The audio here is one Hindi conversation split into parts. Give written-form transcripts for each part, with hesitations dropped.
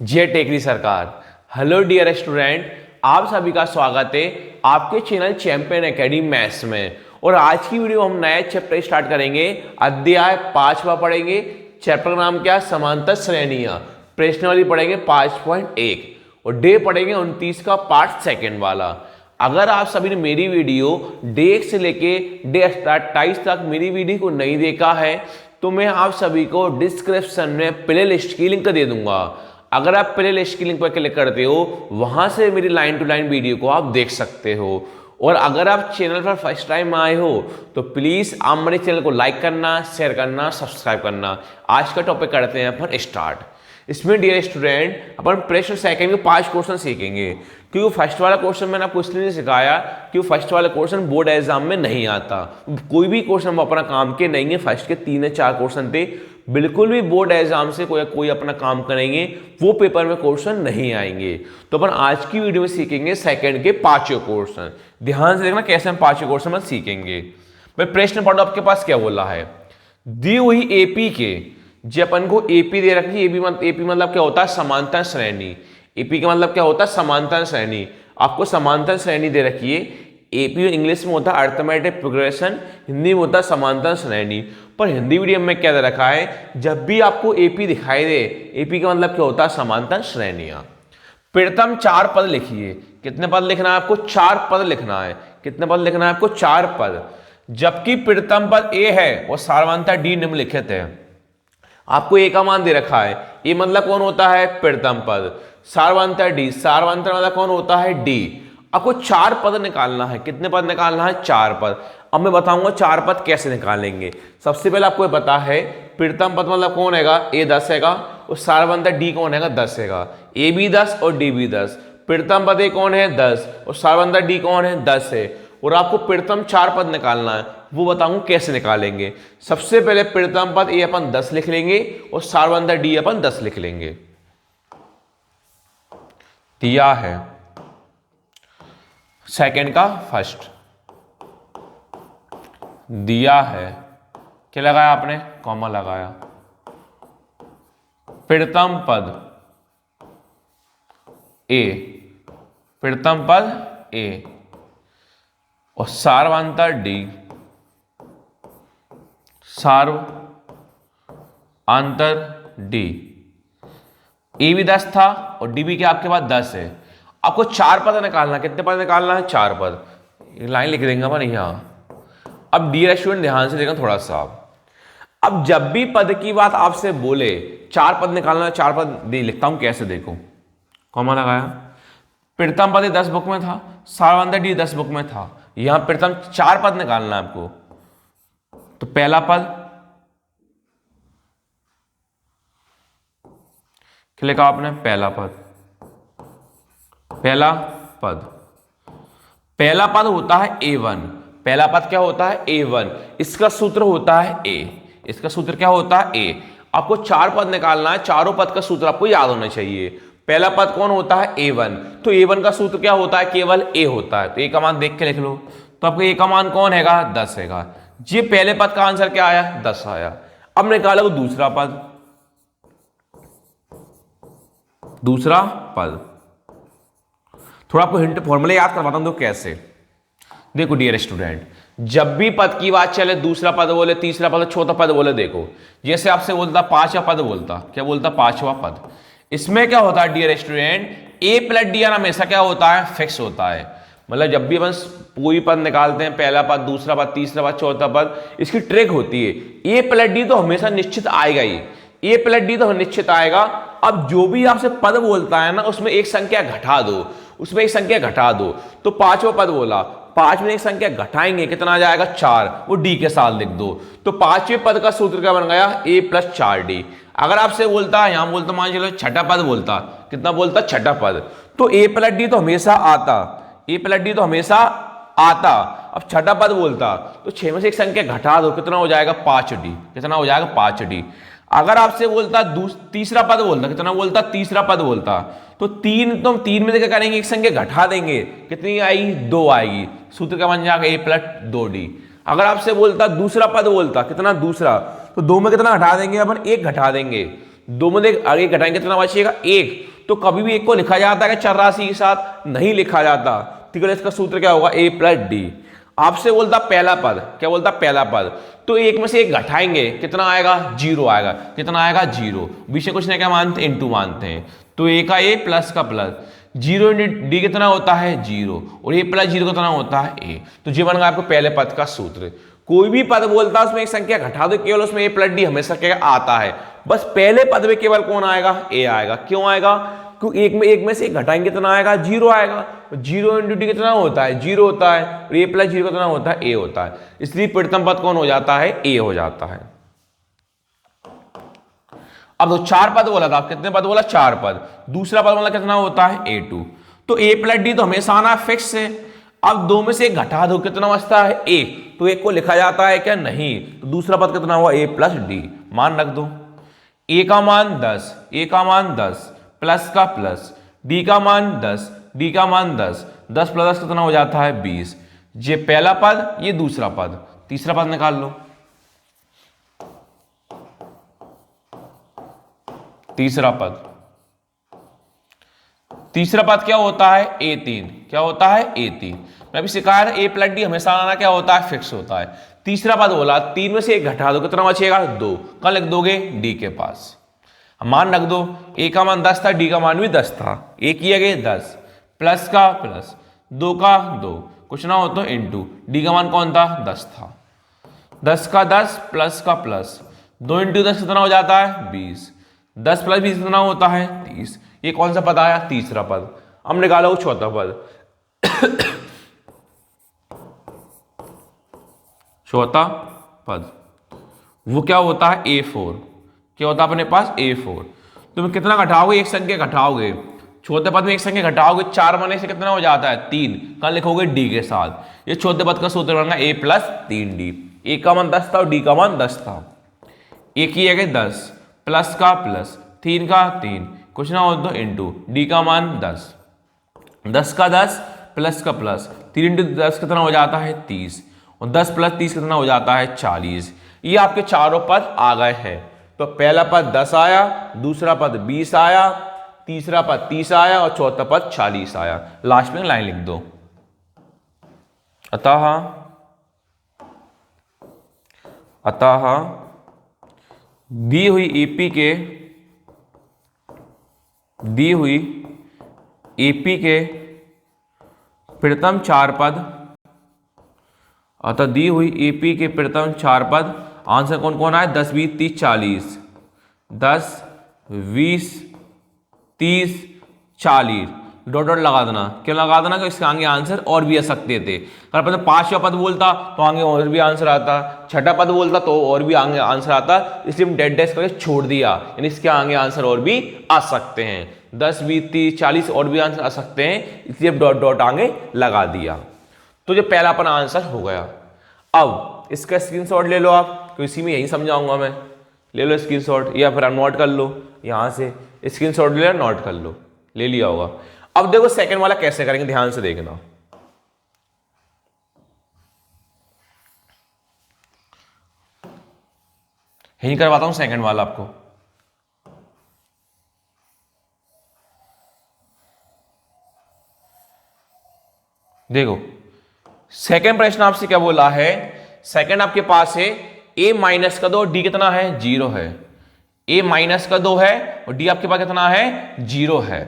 जय टेकरी सरकार। हेलो डियर स्टूडेंट, आप सभी का स्वागत है आपके चैनल चैंपियन एकेडमी मैथ्स में। और आज की वीडियो हम नया चैप्टर स्टार्ट करेंगे। अध्याय 5वां पढ़ेंगे। चैप्टर का नाम क्या है? समांतर श्रेणियां। प्रश्नावली पढ़ेंगे 5.1 और डे पढ़ेंगे 29 का पार्ट सेकंड वाला। अगर आप सभी ने मेरी वीडियो डे 1 से लेके डे 28 तक मेरी वीडियो को नहीं देखा है तो मैं आप सभी को डिस्क्रिप्शन में प्ले लिस्ट की लिंक दे दूंगा। अगर आप प्ले लिस्ट की लिंक पर क्लिक करते हो वहां से मेरी लाइन टू लाइन वीडियो को आप देख सकते हो। और अगर आप चैनल पर फर्स्ट टाइम आए हो तो प्लीज आप मेरे चैनल को लाइक करना, शेयर करना, सब्सक्राइब करना। आज का टॉपिक करते हैं अपन स्टार्ट। इसमें डियर स्टूडेंट अपन प्रश्न सेकंड के 5 क्वेश्चन सीखेंगे, क्योंकि फर्स्ट वाला क्वेश्चन मैंने आपको इसलिए नहीं सिखाया क्योंकि फर्स्ट वाला क्वेश्चन बोर्ड एग्जाम में नहीं आता। कोई भी क्वेश्चन हम अपना काम के नहीं है। फर्स्ट के 3 या 4 क्वेश्चन थे, बिल्कुल भी बोर्ड एग्जाम से कोई अपना काम करेंगे वो पेपर में क्वेश्चन नहीं आएंगे। तो अपन आज की वीडियो में सीखेंगे सेकंड के 5 क्वेश्चन। ध्यान से देखना कैसे हम 5 क्वेश्चन में सीखेंगे। भाई प्रश्न पढ़ो आपके पास क्या बोला है। दी हुई एपी के, जो अपन को एपी दे रखी है, एपी मतलब क्या होता है? समांतर श्रेणी। एपी का मतलब क्या होता है? समांतर श्रेणी। आपको समांतर श्रेणी दे रखी है। एपी इंग्लिश में होता है अर्थमेटिक प्रोग्रेशन, हिंदी में होता है समांतर श्रेणी। पर हिंदी मीडियम में क्या दे रखा है? जब भी आपको एपी दिखाई दे, एपी का मतलब क्या होता है? समांतर श्रेणियां। प्रथम 4 पद लिखिए। कितने पद लिखना है आपको? 4 पद लिखना है। कितने पद लिखना है आपको? 4 पद। जबकि प्रथम पद ए है और सारवांतर डी निम्नलिखित है। आपको ए का मान दे रखा है। ए मतलब कौन होता है? प्रथम पद। सारवांतर डी, सारवांतर मतलब कौन होता है? डी। आपको 4 पद निकालना है। कितने पद निकालना है? 4 पद। अब मैं बताऊंगा 4 पद कैसे निकालेंगे। सबसे पहले आपको पता है प्रथम पद मतलब कौन हैगा? ए 10 हैगा और सारवांतर डी कौन हैगा? 10 हैगा। ए भी 10 और डी भी 10। प्रथम पद ए कौन है? 10 और सारवांतर डी कौन है? 10 है। और आपको प्रथम 4 पद निकालना है, वो बताऊंगा कैसे निकालेंगे। सबसे पहले प्रथम पद ए अपन 10 लिख लेंगे और सारवांतर डी अपन 10 लिख लेंगे। दिया है सेकंड का फर्स्ट दिया है, क्या लगाया आपने? कॉमा लगाया। प्रथम पद ए, प्रथम पद ए और सारवांतर डी, सारवांतर डी। ए भी 10 था और डी भी क्या आपके पास 10 है। आपको 4 पद निकालना। कितने पद निकालना है? 4 पद। लाइन लिख देंगे अपन यहां। अब डियर स्टूडेंट ध्यान से देखना थोड़ा सा। अब जब भी पद की बात आपसे बोले 4 पद निकालना, 4 पद दे लिखता हूं कैसे, देखो। कॉमा लगाया। प्रथम पद 10 बुक में था, सारवांतर डी 10 बुक में था। यहां प्रथम 4 पद निकालना है आपको। तो पहला पद क्या लिखा आपने? पहला पद। पहला पद, पहला पद होता है A1। पहला पद क्या होता है? A1। इसका सूत्र होता है A। इसका सूत्र क्या होता है? A। आपको 4 पद निकालना है। चारों पद का सूत्र आपको याद होना चाहिए। पहला पद कौन होता है? A1। तो A1 का सूत्र क्या होता है? केवल A होता है। तो A का मान देख के लिख लो। तो आपको A का मान कौन हैगा? 10 हैगा। ये पहले पद का आंसर क्या आया? 10 आया। अब निकालो दूसरा पद। दूसरा पद थोड़ा आपको हिंट फॉर्मूला याद करवाता हूं, तो कैसे। देखो डियर स्टूडेंट, जब भी पद की बात चले, दूसरा पद बोले, तीसरा पद, चौथा पद बोले, देखो जैसे आपसे बोलता 5वां पद बोलता, क्या बोलता? 5वां पद। इसमें क्या होता है डियर स्टूडेंट? ए प्लस डी हमेशा क्या होता है? फिक्स होता है। मतलब जब भी अपन कोई पद निकालते हैं, पहला पद, दूसरा पद, तीसरा पद, चौथा पद, इसकी ट्रिक होती है ए प्लस डी तो हमेशा निश्चित आएगा ही। ए प्लस डी तो निश्चित आएगा। अब जो भी आपसे पद बोलता है ना, उसमें एक संख्या घटा दो, उसमें एक संख्या घटा दो। तो 5वां पद बोला, 5 में एक संख्या घटाएंगे, कितना आ जाएगा? 4। वो डी के साथ लिख दो। तो 5वें पद का सूत्र क्या बन गया? a + 4d। अगर आपसे बोलता, यहां बोलता, मान चलो छठा पद बोलता, कितना बोलता? छठा पद। तो a + d तो हमेशा आता, a + d तो हमेशा आता। अब छठा पद बोलता तो 6 में से एक संख्या घटा दो, कितना हो जाएगा? 5d। कितना हो जाएगा? 5d। अगर आपसे बोलता तीसरा पद बोलता, कितना बोलता? तीसरा पद बोलता, तो 3, तो हम 3 में से क्या करेंगे? एक संख्या घटा देंगे, कितनी आएगी? 2 आएगी। सूत्र क्या बन जाएगा? a + 2d। अगर आपसे बोलता दूसरा पद बोलता कितना दूसरा, तो 2 में कितना घटा देंगे अपन, 1 घटा देंगे। 2 में आगे घटाएंगे कितना बचेगा 1। तो कभी भी 1 को लिखा जाता है चर राशि के साथ, नहीं लिखा जाता। ठीक है, इसका सूत्र क्या होगा a प्लस डी। आपसे बोलता पहला पद, क्या बोलता पहला पद, तो 1 में से 1 घटाएंगे कितना आएगा 0 आएगा। कितना आएगा 0, बीच में कुछ नहीं क्या मानते इनटू मानते हैं। तो a का a प्लस का प्लस 0 इंटू डी कितना होता है 0, और a प्लस 0 कितना होता है a। तो ये बन गया आपको पहले पद का सूत्र। कोई भी पद बोलता है उसमें एक संख्या घटा दो, केवल उसमें a प्लस डी हमेशा क्या आता है। बस पहले पद में केवल कौन आएगा a आएगा। क्यों आएगा, क्योंकि एक में से 1 घटाएंगे कितना आएगा 0 आएगा। 0 इंटू डी कितना होता है 0 होता है, और a प्लस 0 कितना होता है a होता है। इसलिए प्रथम पद कौन हो जाता है a हो जाता है। अब तो 4 पद बोला था, कितने पद बोला 4 पद। दूसरा पद बोला कितना होता है a2। तो a प्लस डी तो हमेशा आना फिक्स है। अब 2 में से 1 घटा दो कितना बचता है 1, तो 1 को लिखा जाता है क्या, नहीं। तो दूसरा पद कितना हुआ a प्लस डी, मान रख दो। a का मान 10, a का मान 10 प्लस का प्लस, d का मान 10, d का मान 10, 10 प्लस 10 कितना हो जाता है 20। ये पहला पद, ये दूसरा पद, तीसरा पद निकाल लो। तीसरा पद क्या होता है a3, क्या होता है a3। मैं अभी सिखाया था a प्लस डी हमेशा आना क्या होता है फिक्स होता है। तीसरा पद बोला 3 में से 1 घटा दो कितना बचेगा 2, कल लिख दोगे d के पास, मान रख दो। a का मान 10 था, d का मान भी 10 था, a किया गया 10 प्लस का प्लस 2 का 2, कुछ ना हो तो इंटू, d का मान कौन था 10 था। 10 का 10 प्लस का प्लस 2 इंटू 10 कितना हो जाता है 20। 10 प्लस 20 कितना होता है 30। ये कौन सा पद आया तीसरा पद। अब निकालो चौथा पद। चौथा पद वो क्या होता है a4, क्या होता है अपने पास a4। तुम कितना घटाओगे, एक संख्या घटाओगे। चौथे पद में एक संख्या घटाओगे, 4 बने से कितना हो जाता है 3, कल लिखोगे d के साथ। ये चौथे पद का सूत्र बनेगा a प्लस 3d। a का मान 10 था और d का मान 10 था। a की जगह 10 प्लस का प्लस 3 का 3, कुछ ना हो तो इंटू, d का मान 10, 10 का 10 प्लस का प्लस 3 इंटू 10 कितना हो जाता है 30, और 10 प्लस 30 कितना हो जाता है 40। ये आपके चारों पद आ गए हैं। तो पहला पद 10 आया, दूसरा पद 20 आया, तीसरा पद 30 आया, और चौथा पद 40 आया। लास्ट में लाइन लिख दो, अतः दी हुई एपी के प्रथम 4 पद, अतः दी हुई एपी के प्रथम 4 पद, आंसर कौन कौन आए 10 20 30 40, 10 20 30 40, डॉट डॉट लगा देना। क्यों लगा देना, कि इसके आगे आंसर और भी आ सकते थे। अगर अपन 5वां पद बोलता तो आगे और भी आंसर आता, 6ठा पद बोलता तो और भी आगे आंसर आता, इसलिए हम डेड डैश करके छोड़ दिया। यानी इसके आगे आंसर और भी आ सकते हैं, 10 20 30 40 और भी आंसर आ सकते हैं, इसलिए डॉट डॉट आगे लगा दिया। तो ये पहला अपना आंसर हो गया। अब इसका स्क्रीनशॉट ले लो आप, तो इसी में यही समझाऊंगा मैं। ले लो स्क्रीनशॉट, या फिर नोट कर लो, यहां से स्क्रीनशॉट ले लो, नोट कर लो, ले लिया होगा। अब देखो सेकंड वाला कैसे करेंगे, ध्यान से देखना। यही करवाता हूं सेकंड वाला आपको। देखो सेकंड प्रश्न आपसे क्या बोला है, सेकंड आपके पास है a माइनस का 2 और d कितना है 0 है। a माइनस का 2 है और d आपके पास कितना है 0 है।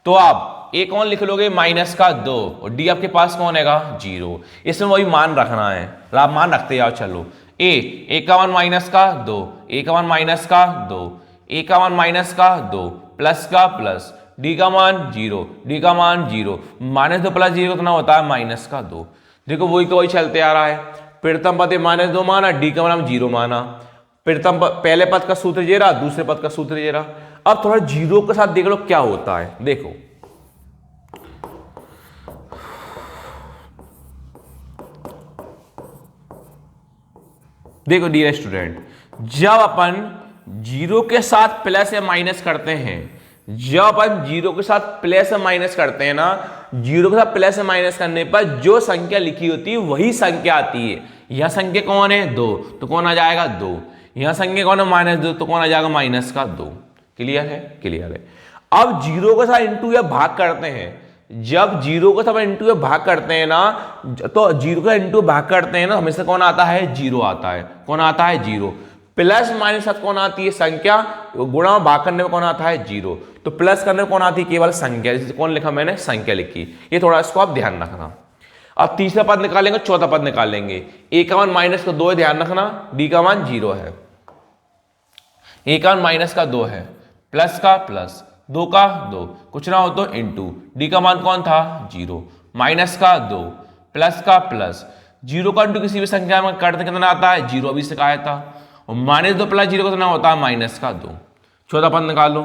तो आप a कौन लिख लोगे माइनस का 2 और d आपके पास कौन हैगा 0। इसमें वही मान रखना है, आप मान रखते जाओ। चलो a का मान माइनस का 2, a का मान माइनस का 2, a का मान माइनस का 2 प्लस का प्लस, d का मान 0, d का मान 0, -2 प्लस 0 कितना होता है -2। देखो वही तो वही चलते आ रहा है। प्रथम पद -2 माना, d का मान 0 माना। प्रथम पहले पद का सूत्र ये रहा, दूसरे पद का सूत्र ये रहा। अब थोड़ा 0 के साथ देख लो क्या होता है। देखो देखो डियर स्टूडेंट, जब अपन 0 के साथ प्लस या माइनस करते हैं जब अपन जीरो के साथ प्लस या माइनस करते हैं ना, जीरो के साथ प्लस या माइनस करने पर जो संख्या लिखी होती है वही संख्या आती है। यह संख्या कौन है 2, तो कौन आ जाएगा 2। यह संख्या कौन है -2, तो कौन आ जाएगा -2। क्लियर है? क्लियर है। अब जीरो के साथ इंटू या भाग करते हैं, जब जीरो को सब इंटू भाग करते हैं ना, तो जीरो का इंटू भाग करते हैं ना, हमेशा कौन आता है 0 आता है। कौन आता है 0। प्लस माइनस साथ कौन आती है संख्या, गुणा भाग करने में कौन आता है 0। तो प्लस करने में कौन आती है केवल संख्या। कौन लिखा मैंने, संख्या लिखी। ये थोड़ा इसको आप ध्यान रखना। अब तीसरा पद निकालेंगे, चौथा पद निकालेंगे। ए का मान -2 है, ध्यान रखना। डी का मान 0 है, ए का मान -2 है, प्लस का प्लस, 2 का 2, कुछ ना हो तो इंटू। डी का मान कौन था 0, -2 प्लस का प्लस। 0 का इंटू किसी भी संख्या में करते कितना आता है 0, अभी सिखाया था। और -2 प्लस 0 कितना होता है -2। चौथा पद निकालो।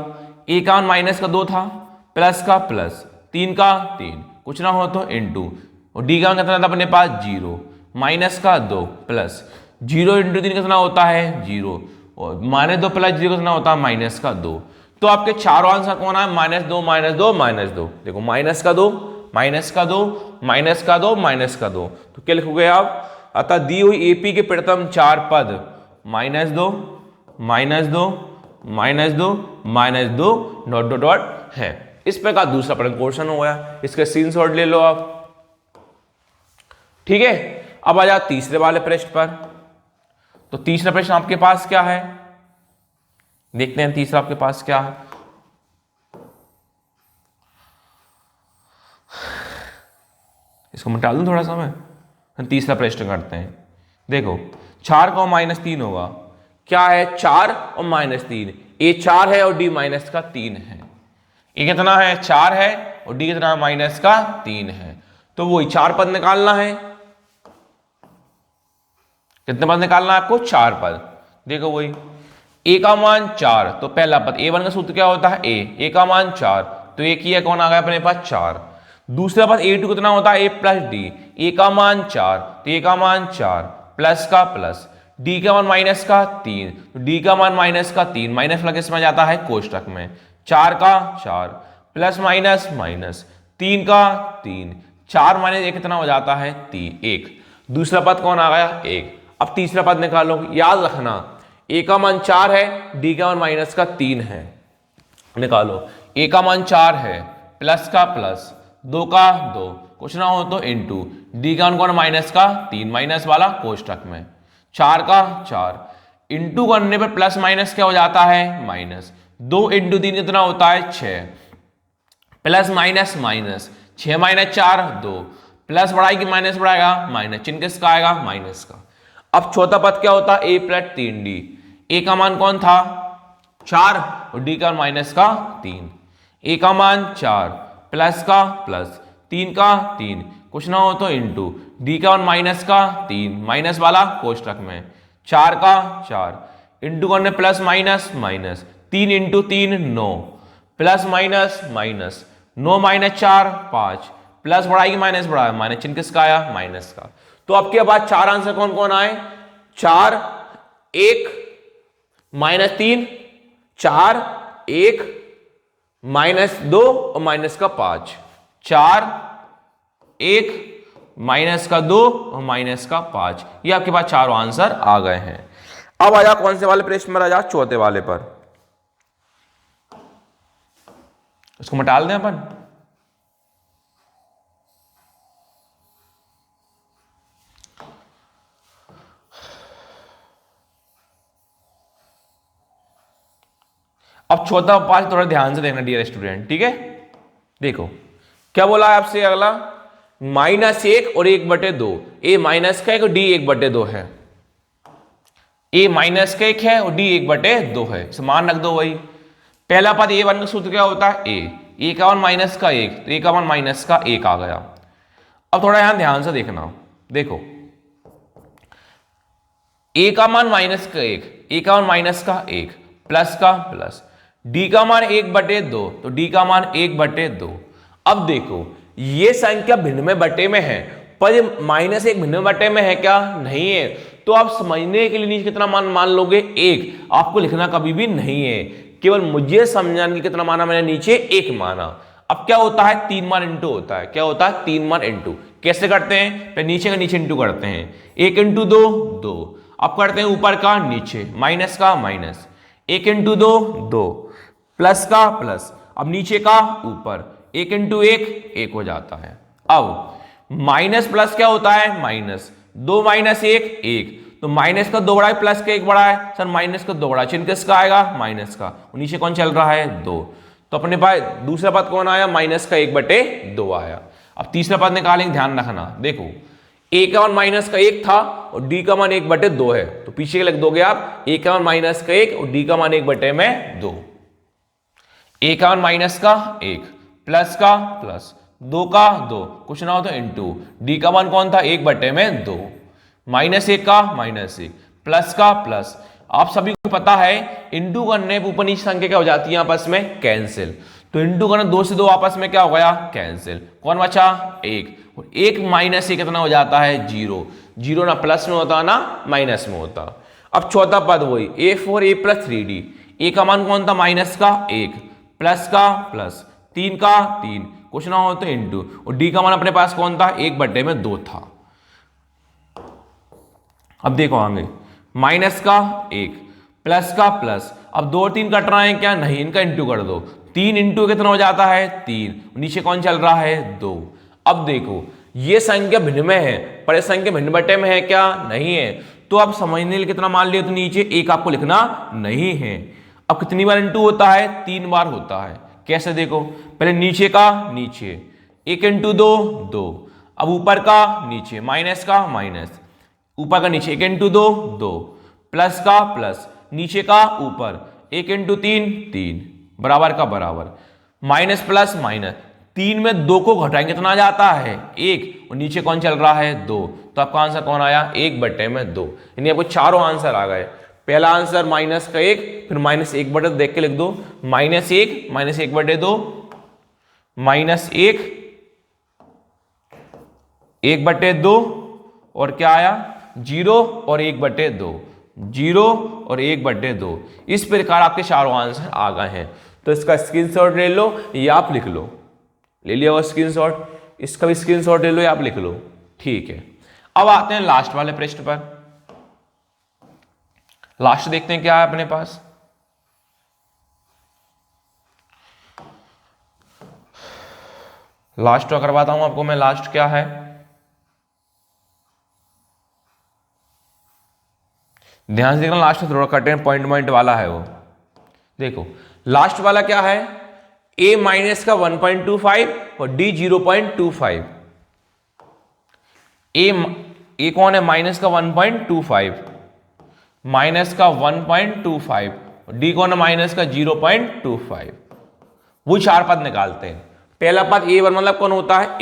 ए का मान -2 था, प्लस का प्लस, 3 का 3, कुछ ना हो तो इंटू। और डी का कितना था अपने पास 0, -2 प्लस 0 इंटू 3 कितना होता है 0, और -2 प्लस 0 कितना होता है -2। तो आपके चारों आंसर कौन है -2 -2 -2। देखो -2 -2 -2 तो क्या लिखोगे आप। अतः दी हुई एपी के प्रथम 4 पद -2 -2 -2 -2 है। इस प्रकार दूसरा प्रश्न क्वेश्चन हो गया, इसके स्क्रीनशॉट ले लो आप। ठीक है, अब आ जाओ तीसरे वाले प्रश्न पर। तो तीसरा प्रश्न आपके पास क्या है, देखते हैं तीसरा आपके पास क्या है। इसको मिटा दूं थोड़ा सा मैं, तीसरा प्रश्न करते हैं। देखो 4 का -3 होगा, क्या है 4 और -3। ए 4 है और डी -3 है। ए कितना है 4 है और डी कितना -3 है। तो वही 4 पद निकालना है। कितने पद निकालना है आपको 4 पद। देखो वही ए का मान 4, तो पहला पद A1 का सूत्र क्या होता है ए का मान 4, तो ए की है कौन आ गया अपने पास 4। दूसरा पद A2 कितना होता है A प्लस डी, ए का मान 4, तो ए का मान 4 प्लस का प्लस, डी का मान -3, तो डी का मान -3, माइनस लगे इसमें जाता है कोष्टक में। 4 का 4 प्लस माइनस माइनस, 3 का 3, 4 माइनस 1 कितना हो जाता है 1। दूसरा पद कौन आ गया 1। अब तीसरा पद निकालो। याद रखना ए का मान 4 है, डी का मान -3 है। निकालो। ए का मान 4 है, प्लस का प्लस, 2 का 2, कुछ ना हो तो इंटू। डी का मान कौन -3, माइनस वाला कोष्टक में। 4 का 4 इंटू करने पर प्लस माइनस क्या हो जाता है माइनस। 2 इंटू 3 कितना होता है 6, प्लस माइनस माइनस, 6 - 4 2, प्लस बढ़ाएगी माइनस बढ़ाएगा माइनस, चिन्ह किसका आएगा माइनस का। अब चौथा पद क्या होता है ए प्लस 3डी। ए का मान कौन था 4 और डी का -3। ए का मान 4 प्लस का प्लस, 3 का 3, कुछ ना हो तो इंटू। डी का मान -3, माइनस वाला कोष्टक में। 4 का 4 इंटू करने plus minus minus, 3 into 3 9, plus minus minus, 9 - 4 5, plus बढ़ाएगी माइनस बढ़ाया माइनस, चिन्ह किसका आया माइनस का। तो आपके पास 4 आंसर कौन कौन आए 4 1 -3, 4 1 -2 और माइनस का 5, 4 1 -2 और माइनस का 5। ये आपके पास चारों आंसर आ गए हैं। अब आ जाओ कौन से वाले प्रश्न पर आ जाओ, चौथे वाले पर। इसको मटाल दें अपन। अब चौथा पांच थोड़ा ध्यान से देखना डियर स्टूडेंट, ठीक है। देखो क्या बोला है आपसे अगला, -1 और 1/2। ए -1 और डी 1/2 है। ए -1 है और डी 1/2 है, समान रख दो। वही पहला पद A1 का सूत्र क्या होता है ए का मान -1, तो ए का मान -1 आ गया। अब थोड़ा यहां ध्यान से देखना। देखो ए का मान -1, ए का मान -1 प्लस का प्लस, डी का मान 1/2, तो डी का मान 1/2। अब देखो ये संख्या भिन्न में बटे में है, पर ये -1 भिन्न में बटे में है क्या, नहीं है। तो आप समझने के लिए नीचे कितना मान लोगे 1, आपको लिखना कभी भी नहीं है। केवल मुझे समझाने के कितना माना मैंने नीचे, एक माना। अब क्या होता है, 3 बार इंटू होता है। क्या होता है, 3 बार इंटू। कैसे करते हैं, पहले नीचे का नीचे इंटू करते हैं, 1 इंटू 2 2। अब करते हैं ऊपर का नीचे, माइनस का माइनस, 1 इंटू 2 2, प्लस का प्लस, अब नीचे का ऊपर, 1 इंटू 1 1 हो जाता है। अब माइनस प्लस क्या होता है, माइनस, 2 माइनस 1 1, तो माइनस का 2 बड़ा है, प्लस का 1 बड़ा है, सर माइनस का 2 बड़ा है, चिन्ह किसका आएगा, माइनस का, नीचे कौन चल रहा है, 2। तो अपने पास दूसरा पद कौन आया, माइनस का 1/2 आया। अब तीसरा पद निकालेंगे, ध्यान रखना, देखो a का मान माइनस का 1 था और d का मान 1/2 है, तो पीछे के लिख दोगे आप, a का मान माइनस का 1 और d का मान 1/2। a का मान माइनस का 1, प्लस का प्लस, 2 का 2, कुछ ना हो तो इंटू, d का मान कौन था, 1/2, माइनस 1 का माइनस 1, प्लस का प्लस। आप सभी को पता है इंटू करने पर ऊपर नीचे संख्या क्या हो जाती है आपस में, कैंसिल। तो इंटू करना 2 से 2 आपस में क्या हो गया, कैंसिल, कौन बचा, 1, और 1 माइनस 1 कितना हो जाता है, 0। 0 ना प्लस में होता ना माइनस में होता। अब चौथा पद वही, a4a + 3d, a का मान कौन था, माइनस का 1, प्लस का प्लस, 3 का 3, कुछ ना हो तो इंटू, और d का मान अपने पास कौन था, 1/2 था। अब देखो आगे, माइनस का 1, प्लस का प्लस, अब 2 और 3 कट रहा है क्या, नहीं, इनका इंटू कर दो, 3 इंटू कितना हो जाता है, 3, नीचे कौन चल रहा है, 2। अब देखो ये संख्या भिन्न में है पर ये संख्या भिन्न बटे में है क्या, नहीं है, तो आप समझने के लिए कितना मान लिया, तो नीचे 1 आपको लिखना नहीं है। अब कितनी बार इंटू होता है, 3 बार होता है। कैसे, देखो पहले नीचे का नीचे, 1 इंटू 2 2, अब ऊपर का नीचे, माइनस का माइनस, ऊपर का नीचे, 1 इंटू 2 2, प्लस का प्लस, नीचे का ऊपर, 1 इंटू 3 3, बराबर का बराबर, माइनस प्लस माइनस, 3 में 2 को घटाएंगे कितना जाता है, 1, और नीचे कौन चल रहा है, 2। तो आपका आंसर कौन आया, 1/2, यानी आपको चारों आंसर आ गए। पहला आंसर माइनस का 1, फिर माइनस 1/2 देख के लिख दो, -1 -1/2, -1 1/2, और क्या आया, 0 और 1/2, 0 और 1/2। इस प्रकार आपके चारों आंसर आ गए हैं। तो इसका स्क्रीनशॉट ले लो या आप लिख लो, ले लिया वो स्क्रीनशॉट, इसका भी स्क्रीनशॉट ले लो या आप लिख लो, ठीक है। अब आते हैं लास्ट वाले प्रश्न पर। लास्ट देखते हैं क्या है अपने पास। लास्ट तो करवाता हूं आपको मैं, लास्ट क्या है, ध्यान से देखना, लास्ट थोड़ा कटें पॉइंट वाला है वो। देखो लास्ट वाला क्या है, a माइनस का 1.25 और d 0.25। a कौन है, माइनस का 1.25, माइनस का 1.25, और d कौन है, माइनस का 0.25। वो चार पद निकालते हैं। पहला पद a1 मतलब कौन होता है,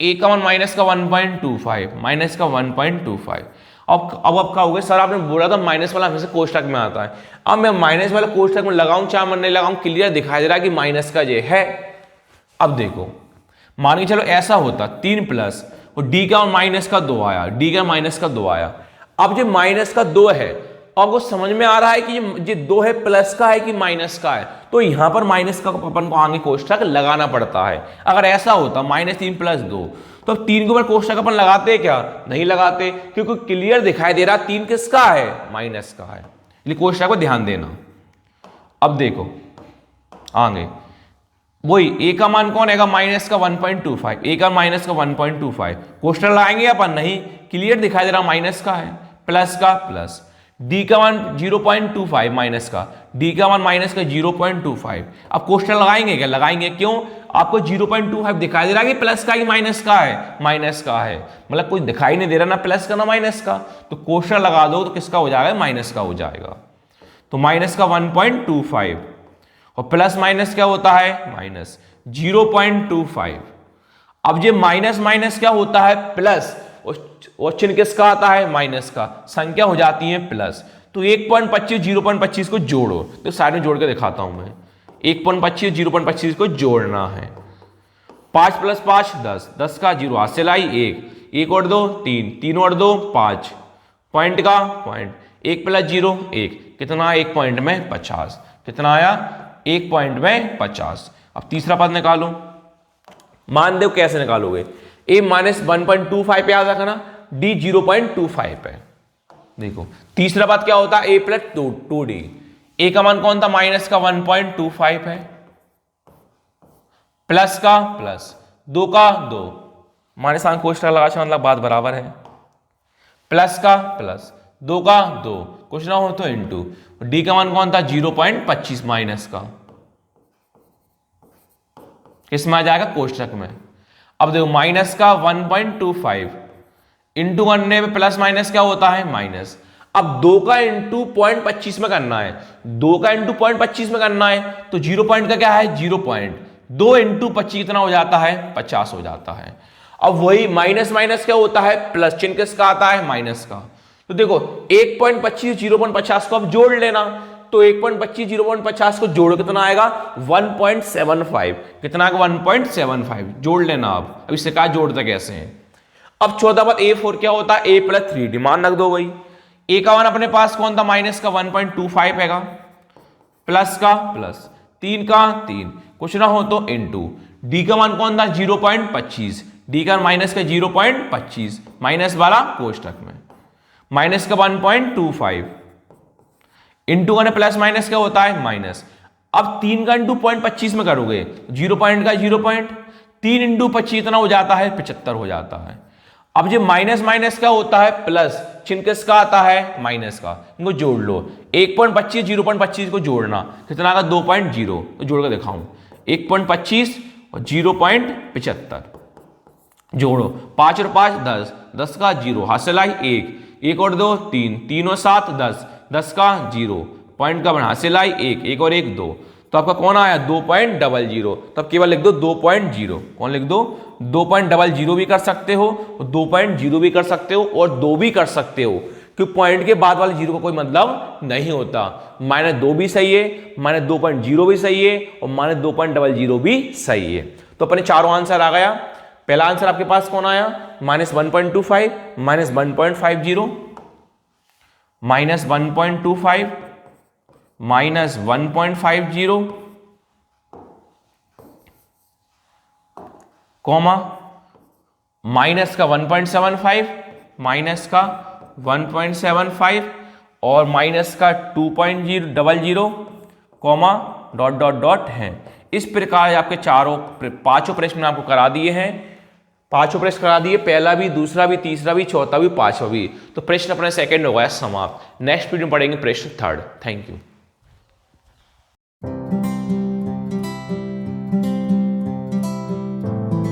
a का मान माइनस का 1.25, माइनस का 1.25। अब क्या हो गया, सर आपने बोला था माइनस वाला हमेशा कोष्टक में आता है। अब मैं माइनस वाला कोष्टक में लगाऊं चाहे मैं नहीं लगाऊं, क्लियर दिखाई दे रहा है कि माइनस का ये है। अब देखो मान के चलो ऐसा होता 3 प्लस और d का माइनस का 2 आया, d का माइनस का 2 आया। अब जो माइनस का 2 है, आपको समझ में आ रहा है कि ये 2 है प्लस का है कि माइनस का है, तो यहां पर माइनस का अपन को आगे कोष्टक लगाना पड़ता है। अगर ऐसा होता -3 + 2, तो 3 के ऊपर कोष्टक अपन लगाते क्या, नहीं लगाते, क्योंकि क्लियर दिखाई दे रहा 3 किसका है, माइनस का है, इसलिए कोष्टक को ध्यान देना। अब देखो आगे वही a का मान कौन है, माइनस का 1.25, a का माइनस का 1.25, कोष्टक लगाएंगे अपन, नहीं, क्लियर दिखाई दे रहा माइनस का है, प्लस का प्लस, d का मान 0.25 माइनस का, d का मान माइनस का 0.25। अब कोष्टक लगाएंगे क्या, लगाएंगे, क्यों, आपको 0.25 दिखाई दे रहा है कि प्लस का ही माइनस का है, माइनस का है, मतलब कुछ दिखाई नहीं दे रहा ना प्लस का ना माइनस का, तो कोष्टक लगा दो तो किसका हो जाएगा, माइनस का हो जाएगा। तो माइनस का 1.25 और प्लस माइनस क्या होता है, माइनस 0.25। अब ये माइनस माइनस क्या होता है, प्लस, और चिन्ह किसका आता है, माइनस का, संख्या हो जाती है प्लस। तो 1.25 0.25 को जोड़ो, तो साइड में जोड़ के दिखाता हूं मैं, 1.25 0.25 को जोड़ना है, 5 + 5 10, 10 का 0 हाथ से लाई 1, 1 और 2 3, 3 और 2 5, पॉइंट का पॉइंट, 1 + 0 1, कितना 1 पॉइंट में 50। कितना आया 1 पॉइंट में 50। अब तीसरा पद निकालो, मान दो कैसे निकालोगे, a माइनस 1.25 पे याद रखना, d 0.25 पे। देखो तीसरा पद क्या होता है a प्लस 2d, a का मान कौन था माइनस का 1.25 है, प्लस का प्लस 2 का 2, माइनस आंख कोष्ठक लगा मतलब बात बराबर है, प्लस का प्लस 2 का 2, कुछ ना हो तो इंटू, डी का मान कौन था 0.25 माइनस का, किसमें आ जाएगा कोष्ठक में। अब देखो माइनस का 1.25 इंटू करने में प्लस माइनस क्या होता है माइनस। अब 2 का इंटू 0.25 में करना है, 2 का इंटू 0.25 में करना है तो 0 पॉइंट का क्या है 0 पॉइंट, 2 इंटू 25 कितना हो जाता है 50 हो जाता है। अब वही माइनस माइनस क्या होता है प्लस, चिन्ह किसका आता है माइनस का। तो देखो 1.25 0.50 को अब जोड़ लेना, तो 1.25 0.50 को जोड़ कितना आएगा 1.75, कितना आएगा 1.75 जोड़ लेना। अब इससे कहा जोड़ते कैसे हैं। अब चौथा पद a4 क्या होता है a प्लस 3d, मान रख दो भाई, a का मान अपने पास कौन था माइनस का 1.25 हैगा, प्लस का प्लस 3 का 3, कुछ ना हो तो इंटू, d का मान कौन था 0.25, d का माइनस का 0.25 माइनस वाला कोष्ठक में, माइनस का 1.25 इंटू करने प्लस माइनस क्या होता है माइनस। अब 3 का इंटू 0.25 में करोगे 0 पॉइंट का 0 पॉइंट, 3 इंटू 25 इतना हो जाता है 75 हो जाता है। अब जो माइनस माइनस क्या होता है प्लस, चिन्ह किसका आता है माइनस का, इनको जोड़ लो, 1.25 0.25 को जोड़ना कितना आएगा 2.0, तो जोड़ कर दिखाऊं 1.25 और 0.75 जोड़ो, 5 और 5 10, 10 का 0 हासिल आई 1, 1 और 2 3, 3 और 7 10, 10 का 0 पॉइंट का बना हासिल आई 1, 1 और 1 2, तो आपका कौन आया 2.00, तब केवल लिख दो 2.0, कौन लिख दो 2.00 भी कर सकते हो, 2.0 भी कर सकते हो और 2 भी कर सकते हो, क्योंकि पॉइंट के बाद वाले 0 का कोई मतलब नहीं होता। -2 भी सही है, -2.0 भी सही है और -2.00 भी सही है। तो अपने चारों आंसर आ गया। पहला आंसर आपके पास कौन आया -1.25 -1.50 -1.25 -1.50 कॉमा माइनस का 1.75 माइनस का 1.75 और माइनस का 2.00 कॉमा डॉट डॉट डॉट है। इस प्रकार आपके पांचों प्रश्न आपको करा दिए हैं, पांचों प्रश्न करा दिए, पहला भी दूसरा भी तीसरा भी चौथा भी पांचवा भी। तो प्रश्न अपना सेकंड हो गया समाप्त। नेक्स्ट वीडियो में पढ़ेंगे प्रश्न थर्ड। Thank you.